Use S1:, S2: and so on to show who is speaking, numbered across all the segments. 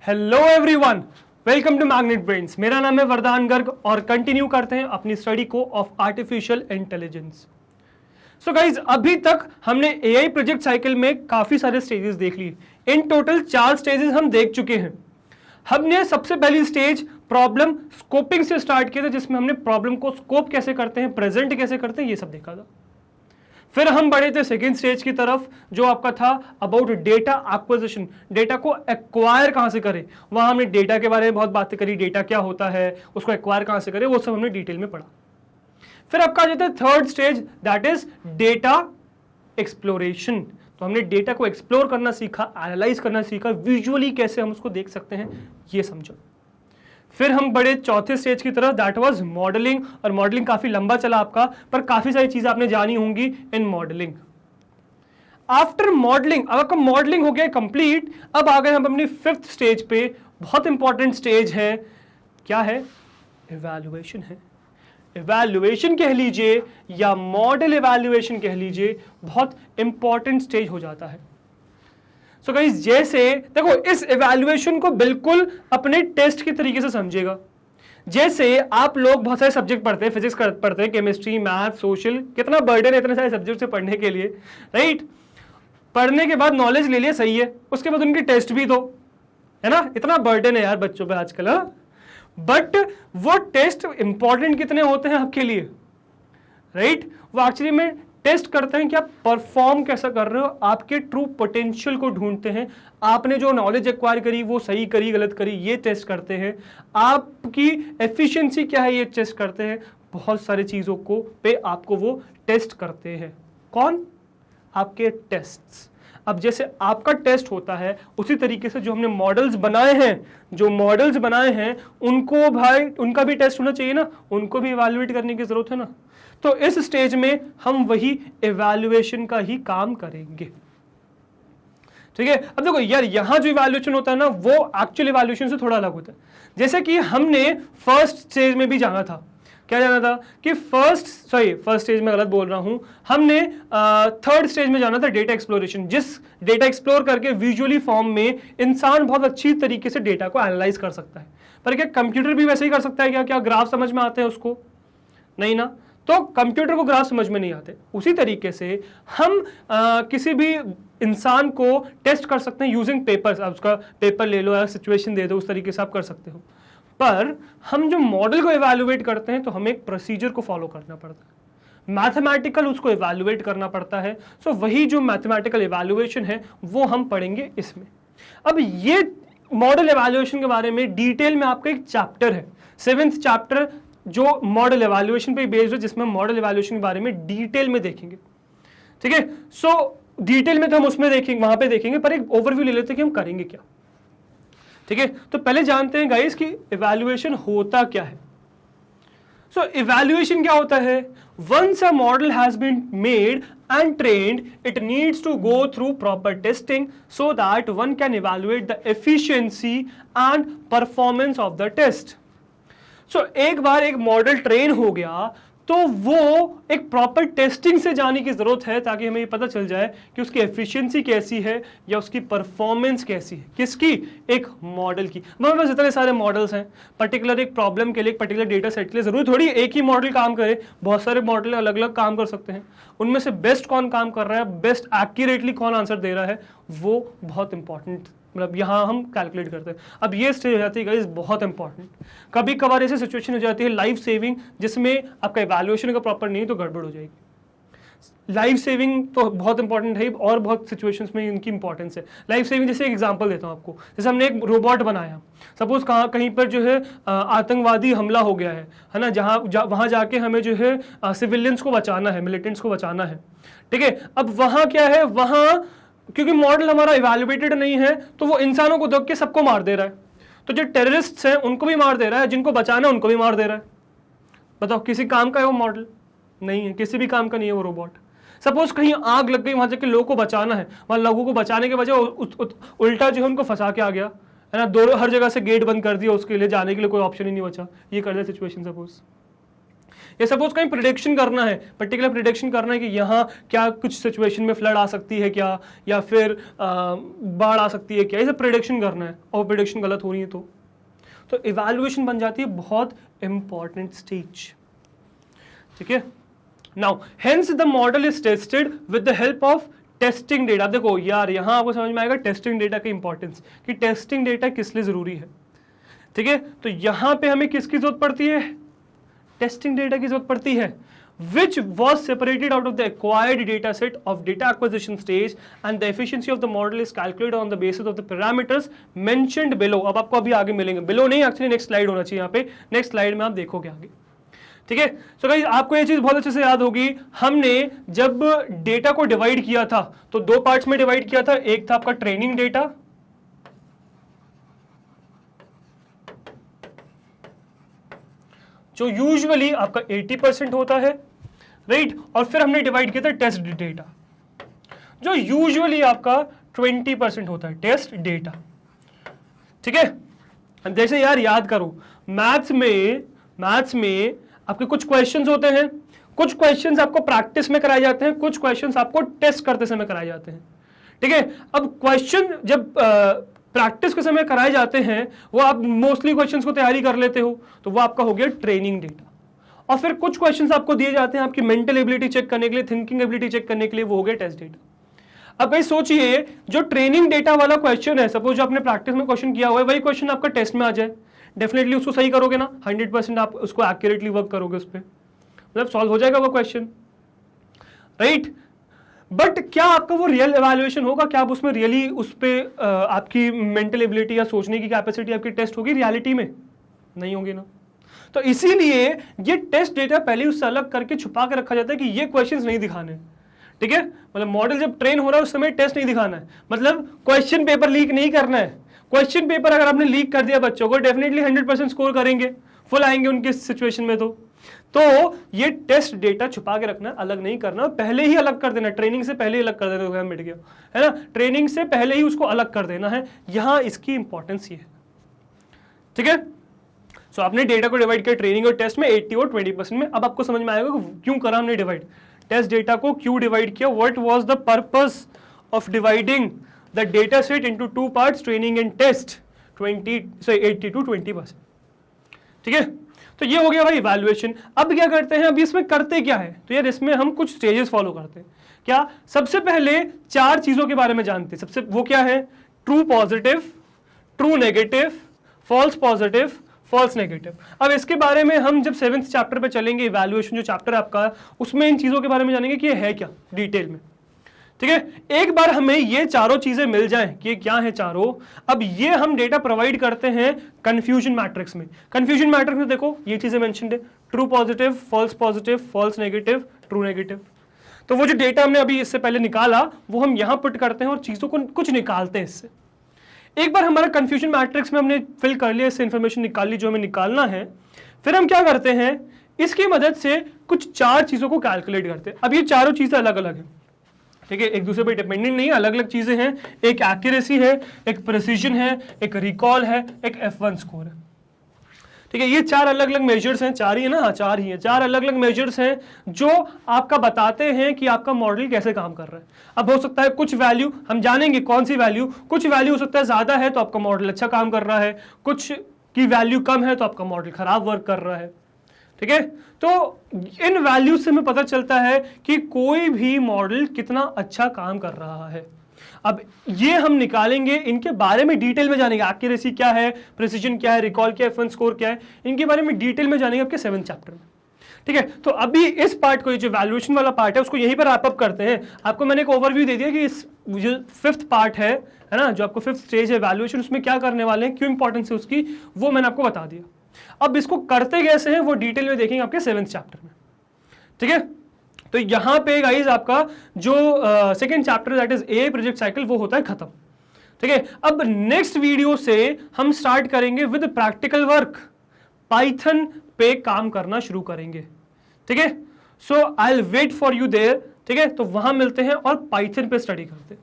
S1: Hello everyone, welcome to Magnet Brains. मेरा नाम है वरदान गर्ग और कंटिन्यू करते हैं अपनी स्टडी को of artificial intelligence. So guys, अभी तक हमने एआई प्रोजेक्ट साइकिल में काफी सारे स्टेजेस देख लिए। इन टोटल 4 स्टेजेस हम देख चुके हैं। हमने सबसे पहली स्टेज प्रॉब्लम स्कोपिंग से स्टार्ट किया था, जिसमें हमने प्रॉब्लम को स्कोप कैसे करते हैं, प्रेजेंट कैसे करते हैं, ये सब देखा था। फिर हम बढ़े थे सेकेंड स्टेज की तरफ, जो आपका था अबाउट डेटा एक्विजिशन, डेटा को एक्वायर कहां से करें। वहां हमने डेटा के बारे में बहुत बातें करी, डेटा क्या होता है, उसको एक्वायर कहां से करें, वो सब हमने डिटेल में पढ़ा। फिर आपका आ जाता है third stage, that is data exploration. तो हमने डेटा को एक्सप्लोर करना सीखा, एनालाइज करना सीखा, विजुअली कैसे हम उसको देख सकते हैं ये समझो। फिर हम बड़े चौथे स्टेज की तरफ, दैट वाज मॉडलिंग। और मॉडलिंग काफी लंबा चला आपका, पर काफी सारी चीजें आपने जानी होंगी इन मॉडलिंग। आफ्टर मॉडलिंग, अब आपका मॉडलिंग हो गया कंप्लीट। अब आ गए हम अपनी फिफ्थ स्टेज पे, बहुत इंपॉर्टेंट स्टेज है। क्या है? इवैल्यूएशन है। इवैल्यूएशन कह लीजिए या मॉडल इवैल्यूएशन कह लीजिए, बहुत इंपॉर्टेंट स्टेज हो जाता है। सो गाइस, जैसे देखो, इस इवैल्यूएशन को बिल्कुल अपने टेस्ट के तरीके से समझेगा। जैसे आप लोग बहुत सारे सब्जेक्ट पढ़ते हैं, फिजिक्स पढ़ते हैं, केमिस्ट्री, मैथ, सोशल, कितना बर्डन है इतने सारे सब्जेक्ट से पढ़ने के लिए, राइट? पढ़ने के बाद नॉलेज ले लिया, सही है, उसके बाद उनकी टेस्ट भी दो, है ना? इतना बर्डन है यार बच्चों पे आजकल। बट वो टेस्ट इंपॉर्टेंट कितने होते हैं आपके लिए, राइट? वो एक्चुअली में टेस्ट करते हैं कि आप परफॉर्म कैसा कर रहे हो, आपके ट्रू पोटेंशियल को ढूंढते हैं। आपने जो नॉलेज एक्वायर करी वो सही करी, गलत करी, ये टेस्ट करते हैं। आपकी एफिशिएंसी क्या है, ये टेस्ट करते हैं। बहुत सारी चीजों को पे आपको वो टेस्ट करते हैं। कौन? आपके टेस्ट्स। अब जैसे आपका टेस्ट होता है, उसी तरीके से जो हमने मॉडल्स बनाए हैं, उनको भाई उनका भी टेस्ट होना चाहिए ना, उनको भी इवैल्यूएट करने की जरूरत है ना। तो इस स्टेज में हम वही इवैल्यूएशन का ही काम करेंगे, ठीक है? अब देखो यार, यहां जो इवैल्यूएशन होता है ना, वो एक्चुअल इवैल्यूएशन से थोड़ा अलग होता है। जैसे कि हमने फर्स्ट स्टेज में भी जाना था। क्या जाना था कि फर्स्ट स्टेज में गलत बोल रहा हूं, हमने थर्ड स्टेज में जाना था, डेटा एक्सप्लोरेशन। जिस डेटा एक्सप्लोर करके विजुअली फॉर्म में इंसान बहुत अच्छी तरीके से डेटा को एनालाइज कर सकता है। पर क्या कंप्यूटर भी वैसे ही कर सकता है क्या? क्या ग्राफ समझ में आते हैं उसको? नहीं ना। तो कंप्यूटर को ग्राफ समझ में नहीं आते। उसी तरीके से हम किसी भी इंसान को टेस्ट कर सकते हैं यूजिंग पेपर्स। आप उसका पेपर ले लो या सिचुएशन दे दो, उस तरीके से आप कर सकते हो। पर हम जो मॉडल को इवैल्यूएट करते हैं तो हमें एक प्रोसीजर को फॉलो करना पड़ता है, मैथमेटिकल उसको इवैल्यूएट करना पड़ता है। सो वही जो मैथमेटिकल इवैल्यूएशन है वो हम पढ़ेंगे इसमें। अब ये मॉडल इवैल्यूएशन के बारे में डिटेल में आपका एक चैप्टर है, 7th चैप्टर, जो मॉडल इवैल्यूएशन पे बेस्ड है, जिसमें मॉडल इवैल्यूएशन के बारे में डिटेल में देखेंगे, ठीक है? सो डिटेल में तो हम उसमें देखेंगे, वहां पे देखेंगे, पर एक ओवरव्यू ले लेते हैं कि हम करेंगे क्या, ठीक है? तो पहले जानते हैं गाइस कि इवैल्यूएशन होता क्या है। सो इवैल्यूएशन क्या होता है? Once a model has been made and trained, it needs to go through proper testing so that one can evaluate the efficiency and performance of the test. So एक बार एक model train हो गया तो वो एक प्रॉपर टेस्टिंग से जाने की जरूरत है, ताकि हमें ये पता चल जाए कि उसकी एफिशिएंसी कैसी है या उसकी परफॉर्मेंस कैसी है। किसकी? एक मॉडल की। हमारे पास इतने सारे मॉडल्स हैं, पर्टिकुलर एक प्रॉब्लम के लिए, एक पर्टिकुलर डेटा सेट के लिए जरूरी थोड़ी एक ही मॉडल काम करे, बहुत सारे मॉडल अलग अलग काम कर सकते हैं। उनमें से बेस्ट कौन काम कर रहा है, बेस्ट एक्यूरेटली कौन आंसर दे रहा है, वो बहुत इंपॉर्टेंट, मतलब यहाँ हम कैलकुलेट करते हैं। अब ये स्टेज हो जाती है गाइस बहुत इंपॉर्टेंट। कभी कभार ऐसी सिचुएशन हो जाती है लाइफ सेविंग, जिसमें आपका इवैल्यूएशन का प्रॉपर नहीं तो गड़बड़ हो जाएगी। लाइफ सेविंग तो बहुत इंपॉर्टेंट है, और बहुत सिचुएशंस में इनकी इंपॉर्टेंस है। लाइफ सेविंग जैसे एक एग्जांपल देता हूँ आपको। जैसे हमने एक रोबोट बनाया, सपोज कहीं पर जो है आतंकवादी हमला हो गया है ना, वहां जाके हमें जो है सिविलियंस को बचाना है, मिलिटेंट्स को बचाना है, ठीक है? अब वहां क्या है, वहां क्योंकि मॉडल हमारा इवैल्यूएटेड नहीं है, तो वो इंसानों को देख के सबको मार दे रहा है। तो जो टेररिस्ट्स हैं उनको भी मार दे रहा है, जिनको बचाना है उनको भी मार दे रहा है। बताओ, किसी काम का है वो मॉडल? नहीं है, किसी भी काम का नहीं है वो रोबोट। सपोज कहीं आग लग गई, वहां जाके लोगों को बचाना है, वहां लोगों को बचाने के बजाय उल्टा जो है उनको फंसा के आ गया, है ना, हर जगह से गेट बंद कर दिया, उसके लिए जाने के लिए कोई ऑप्शन ही नहीं बचा, ये कर दिया सिचुएशन। सपोज या सपोज कहीं प्रिडिक्शन करना है, पर्टिकुलर प्रिडिक्शन करना है कि यहाँ क्या कुछ सिचुएशन में फ्लड आ सकती है क्या, या फिर बाढ़ आ सकती है क्या, ये सब प्रिडिक्शन करना है और प्रिडिक्शन गलत हो रही है तो इवैल्यूएशन बन जाती है बहुत इंपॉर्टेंट स्टेज। ठीक है, now hence the model is tested with the help of testing data. देखो यार यहां आपको समझ में आएगा टेस्टिंग डेटा की इंपॉर्टेंस, कि टेस्टिंग डेटा किस लिए जरूरी है। ठीक है, तो यहां पे हमें किसकी जरूरत पड़ती है, टेस्टिंग डेटा की जरूरत पड़ती है, which was separated out of the acquired data set of data acquisition stage, and the efficiency of the model is calculated on the basis of the parameters mentioned below। अब आपको अभी आगे मिलेंगे, below नहीं एक्चुअली नेक्स्ट स्लाइड होना चाहिए, यहाँ पे नेक्स्ट स्लाइड में आप देखोगे आगे। ठीक है, तो गाइस आपको ये चीज बहुत अच्छे से याद होगी, हमने जब डेटा को डिवाइड किया था तो दो पार्ट्स में डिवाइड किया था, एक था आपका ट्रेनिंग डेटा, जो यूजुअली आपका 80% होता है, राइट, और फिर हमने डिवाइड किया था टेस्ट डेटा, जो यूजुअली आपका 20% होता है, टेस्ट डेटा। ठीक है, जैसे यार याद करो, मैथ्स में आपके कुछ क्वेश्चंस होते हैं, कुछ क्वेश्चंस आपको प्रैक्टिस में कराए जाते हैं, कुछ क्वेश्चंस आपको टेस्ट करते समय कराए जाते हैं। ठीक है, अब क्वेश्चन जब प्रैक्टिस के समय कराए जाते हैं वो आप मोस्टली क्वेश्चंस को तैयारी कर लेते हो, तो वो आपका हो गया ट्रेनिंग डेटा। और फिर कुछ क्वेश्चंस आपको दिए जाते हैं आपकी मेंटल एबिलिटी चेक करने के लिए, थिंकिंग एबिलिटी चेक करने के लिए, वो हो गया टेस्ट डेटा। अब भाई सोचिए, जो ट्रेनिंग डेटा वाला क्वेश्चन है, सपोज जो आपने प्रैक्टिस में क्वेश्चन किया हुआ है, वही क्वेश्चन आपका टेस्ट में आ जाए, डेफिनेटली उसको सही करोगे ना, 100% आप उसको एक्यूरेटली वर्क करोगे, उस पर मतलब सॉल्व हो जाएगा वो क्वेश्चन, राइट। बट क्या आपका वो रियल एवेल्युएशन होगा, क्या आप उसमें रियली उस पर आपकी मेंटल एबिलिटी या सोचने की कैपेसिटी आपकी टेस्ट होगी, रियलिटी में नहीं होगी ना। तो इसीलिए ये टेस्ट डेटा पहले उससे अलग करके छुपा के रखा जाता है कि ये क्वेश्चंस नहीं दिखाने। ठीक है, मतलब मॉडल जब ट्रेन हो रहा है उस समय टेस्ट नहीं दिखाना है, मतलब क्वेश्चन पेपर लीक नहीं करना है। क्वेश्चन पेपर अगर आपने लीक कर दिया बच्चों को, डेफिनेटली 100% स्कोर करेंगे, फुल आएंगे उनके सिचुएशन में। तो ये टेस्ट डेटा छुपा के रखना, अलग नहीं करना, पहले ही अलग कर देना, ट्रेनिंग से पहले ही अलग कर देना, मिट गया है ना, ट्रेनिंग से पहले ही उसको अलग कर देना है, यहां इसकी इंपॉर्टेंस ये है। ठीक है, सो आपने डेटा को डिवाइड किया ट्रेनिंग और टेस्ट में 80 और 20% में। अब आपको समझ में आएगा क्यों करा हमने डिवाइड, टेस्ट डेटा को क्यों डिवाइड किया, what was the purpose of dividing the data set into two parts, training and test, 80 to 20%। ठीक है, तो ये हो गया भाई इवैल्यूएशन। अब क्या करते हैं, अभी इसमें करते क्या है, तो यार इसमें हम कुछ स्टेजेस फॉलो करते हैं। क्या, सबसे पहले 4 चीजों के बारे में जानते हैं। सबसे वो क्या है, true positive, true negative, false positive, false negative. अब इसके बारे में हम जब 7th चैप्टर पे चलेंगे, इवैल्यूएशन जो चैप्टर है आपका, उसमें इन चीजों के बारे में जानेंगे कि ये है क्या डिटेल में। ठीक है, एक बार हमें ये चारों चीजें मिल जाएं कि ये क्या है चारों, अब ये हम डेटा प्रोवाइड करते हैं कंफ्यूजन मैट्रिक्स में। कंफ्यूजन मैट्रिक्स में देखो ये चीजें मेंशन्ड है, true positive, false negative, true negative. तो वो जो डेटा हमने अभी इससे पहले निकाला वो हम यहां पुट करते हैं और चीजों को कुछ निकालते हैं इससे। एक बार हमारा कंफ्यूजन मैट्रिक्स में हमने फिल कर लिया, इससे इंफॉर्मेशन निकाल ली जो हमें निकालना है, फिर हम क्या करते हैं, इसकी मदद से कुछ 4 चीजों को कैलकुलेट करते हैं। अब ये चारों चीजें अलग अलग है, ठीक है, एक दूसरे पर डिपेंडेंट नहीं है, अलग अलग चीजें हैं। एक एक्यूरेसी है, एक प्रिसीजन है, एक रिकॉल है, एक F1 स्कोर है। ठीक है, ये 4 अलग अलग मेजर्स हैं, 4 ही है ना, हाँ 4 ही है, 4 अलग अलग मेजर्स हैं जो आपका बताते हैं कि आपका मॉडल कैसे काम कर रहा है। अब हो सकता है कुछ वैल्यू, हम जानेंगे कौन सी वैल्यू, कुछ वैल्यू हो सकता है ज्यादा है तो आपका मॉडल अच्छा काम कर रहा है, कुछ की वैल्यू कम है तो आपका मॉडल खराब वर्क कर रहा है। ठीक है, तो इन वैल्यू से हमें पता चलता है कि कोई भी मॉडल कितना अच्छा काम कर रहा है। अब ये हम निकालेंगे, इनके बारे में डिटेल में जानेंगे, एक्यूरेसी क्या है, प्रिसीजन क्या है, रिकॉल क्या है, F1 स्कोर क्या है, इनके बारे में डिटेल में जानेंगे आपके 7th चैप्टर में। ठीक है, तो अभी इस पार्ट को, ये जो वैल्यूएशन वाला पार्ट है उसको यहीं पर रैप अप करते हैं। आपको मैंने एक ओवरव्यू दे दिया कि इस जो 5th पार्ट है ना, जो आपको 5th स्टेज है वैल्यूएशन, उसमें क्या करने वाले हैं, क्यों इंपॉर्टेंस है उसकी, वो मैंने आपको बता दिया। अब इसको करते कैसे हैं वो डिटेल में देखेंगे आपके 7th चैप्टर में। ठीक है, तो यहां पे गाइस आपका जो 2nd chapter that is a project cycle वो होता है खत्म। ठीक है, अब नेक्स्ट वीडियो से हम स्टार्ट करेंगे विद प्रैक्टिकल वर्क, पाइथन पे काम करना शुरू करेंगे। ठीक है, so I will wait for you there. ठीक है, तो वहां मिलते हैं और पाइथन पे स्टडी करते हैं।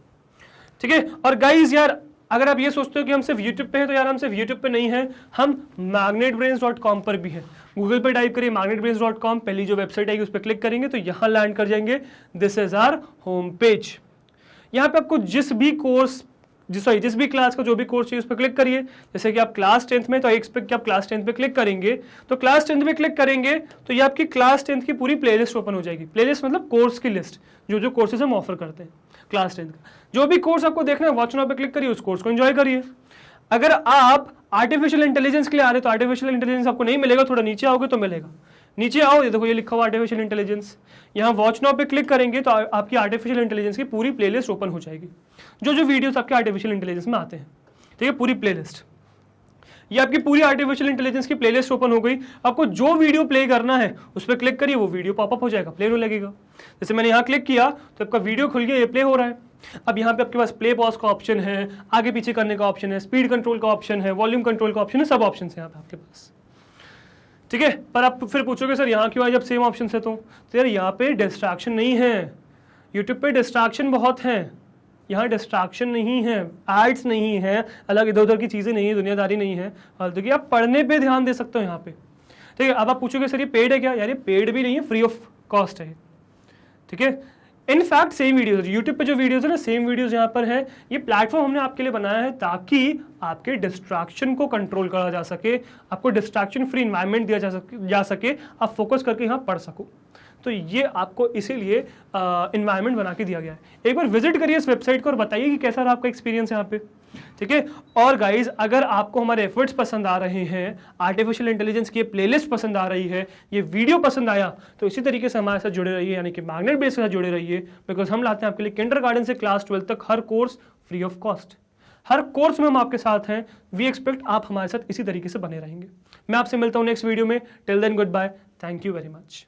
S1: ठीक है, और गाइस यार अगर आप ये सोचते हो कि हम सिर्फ यूट्यूब पे हैं, तो यार हम सिर्फ यूट्यूब पे नहीं हैं, हम magnetbrains.com पर भी हैं। गूगल पे टाइप करिए magnetbrains.com, पहली जो वेबसाइट आएगी उस पर क्लिक करेंगे तो यहाँ लैंड कर जाएंगे। This is our home page. यहाँ पे आपको जिस भी क्लास का जो भी कोर्स चाहिए उस पर क्लिक करिए। जैसे कि आप क्लास 10th में, तो आई एक्सपेक्ट कि आप क्लास 10th पे क्लिक करेंगे, तो क्लास 10th में क्लिक करेंगे तो ये आपकी क्लास 10th की पूरी प्लेलिस्ट ओपन हो जाएगी। प्लेलिस्ट मतलब कोर्स की लिस्ट, जो जो कोर्सेज हम ऑफर करते हैं क्लास 10th का। जो भी कोर्स आपको देखना है वॉच नाउ पे क्लिक करिए, उस कोर्स को एंजॉय करिए। अगर आप आर्टिफिशियल इंटेलिजेंस के लिए आ रहे हैं तो आर्टिफिशियल इंटेलिजेंस आपको नहीं मिलेगा, थोड़ा नीचे आओगे तो मिलेगा। नीचे आओ, ये देखो ये लिखा हुआ आर्टिफिशियल इंटेलिजेंस, यहाँ वॉच नाउ पे क्लिक करेंगे तो आपकी आर्टिफिशियल इंटेलिजेंस की पूरी प्लेलिस्ट ओपन हो जाएगी, जो जो वीडियोस आपके आर्टिफिशियल इंटेलिजेंस में आते हैं। ठीक है, पूरी प्लेलिस्ट, ये आपकी पूरी आर्टिफिशियल इंटेलिजेंस की प्लेलिस्ट ओपन हो गई। आपको जो वीडियो प्ले करना है उस पर क्लिक करिए, वो वीडियो पॉपअप हो जाएगा, प्ले होने लगेगा। जैसे मैंने यहाँ क्लिक किया तो आपका वीडियो खुल गया, ये प्ले हो रहा है। अब यहाँ पे आपके पास प्ले पॉज का ऑप्शन है, आगे पीछे करने का ऑप्शन है, स्पीड कंट्रोल का ऑप्शन है, वॉल्यूम कंट्रोल का ऑप्शन है, सब ऑप्शन है यहाँ पे आपके पास। ठीक है, पर आप फिर पूछोगे सर यहाँ क्यों है जब सेम ऑप्शन है? तो यार यहाँ पे डिस्ट्रैक्शन नहीं है, यूट्यूब पे डिस्ट्रैक्शन बहुत है, यहाँ डिस्ट्रैक्शन नहीं है, एड्स नहीं है, अलग इधर उधर की चीज़ें नहीं है, दुनियादारी नहीं है, फालतू की। आप पढ़ने पे ध्यान दे सकते हो यहाँ पे। ठीक है, अब आप पूछोगे सर ये पेड है क्या? यार ये पेड भी नहीं है, फ्री ऑफ कॉस्ट है। ठीक है, इनफैक्ट सेम वीडियोज यूट्यूब पे जो वीडियोज है ना, सेम वीडियोज यहाँ पर है। ये प्लेटफॉर्म हमने आपके लिए बनाया है ताकि आपके डिस्ट्रैक्शन को कंट्रोल करा जा सके, आपको डिस्ट्रैक्शन फ्री इन्वायरमेंट दिया जा सके, आप फोकस करके यहाँ पढ़ सको। तो ये आपको इसीलिए इन्वायरमेंट बना के दिया गया है। एक बार विजिट करिए इस वेबसाइट को और बताइए कि कैसा रहा आपका एक्सपीरियंस यहाँ पे। ठीक है, और गाइज अगर आपको हमारे एफर्ट्स पसंद आ रहे हैं, आर्टिफिशियल इंटेलिजेंस की प्लेलिस्ट पसंद आ रही है, ये वीडियो पसंद आया, तो इसी तरीके से हमारे साथ जुड़े रहिए, यानी कि मैग्नेट बेस के साथ जुड़े रहिए। बिकॉज हम लाते हैं आपके लिए किंडरगार्टन से क्लास 12 तक हर कोर्स फ्री ऑफ कॉस्ट। हर कोर्स में हम आपके साथ हैं। वी एक्सपेक्ट आप हमारे साथ इसी तरीके से बने रहेंगे। मैं आपसे मिलता हूँ नेक्स्ट वीडियो में। Till then goodbye, thank you very much.